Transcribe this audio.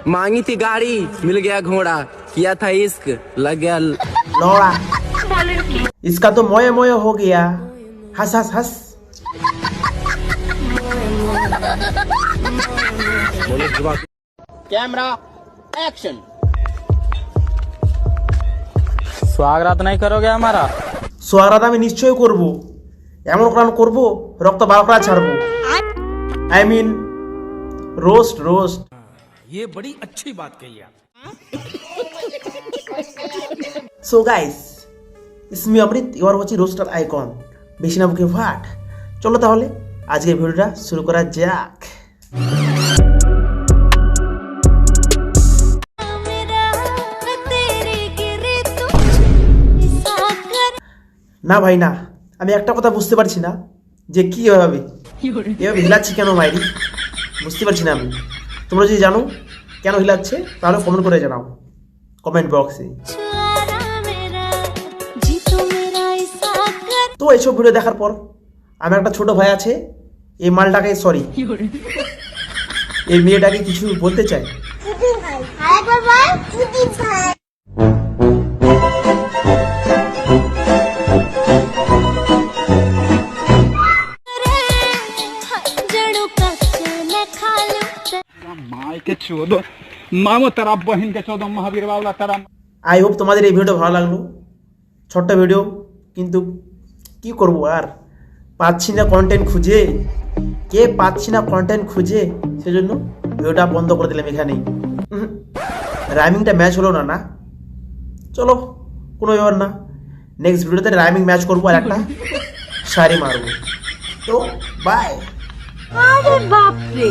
मांगी थी गाड़ी मिल गया घोड़ा, किया था इश्क लग गया लौड़ा। इसका तो मोये मोये हो गया। हंस हंस हंस। Camera action. स्वागत नहीं करोगे हमारा? সোয়ারাত আমি নিশ্চয় করব, এমন কোরআন করব রক্ত বার করা ছাড়বো। I mean roast roast. ये बड़ी अच्छी बात कही आप। সো গাইস, ইসমি Amrit, you are watching roaster icon. বেশি না বুকে ফাট, চলো তাহলে আজকে ভিডিওটা শুরু করা যাক। না ভাই না, আমি একটা কথা বুঝতে পারছি না যে কি এভাবে হিলাচ্ছি কেন মাইরি, বুঝতে পারছি না আমি। তোমরা যদি জানো কেন হিলাচ্ছে তাহলে কমেন্ট করে জানাও কমেন্ট বক্সে। তো এইসব ভিডিও দেখার পর আমার একটা ছোট ভাই আছে, এই মালটাকে সরি এই মেয়েটাকে কিছু বলতে চাই। मामो तेरा बहन के 14 महावीर बावला तेरा। আই হোপ তোমাদের এই ভিডিওটা ভালো লাগলো। ছোট্ট ভিডিও, কিন্তু কি করব আর পাচ্ছি না কন্টেন্ট খুঁজে, পাচ্ছি না কন্টেন্ট খুঁজে, সেজন্য ভিডিওটা বন্ধ করে দিলাম এখানেই। রাইমিংটা ম্যাচ হলো না। চলো কোনো ব্যাপার না, নেক্সট ভিডিওতে রাইমিং ম্যাচ করবো আর একটা শাড়ি মারবো। তো বাই। আরে বাপ রে।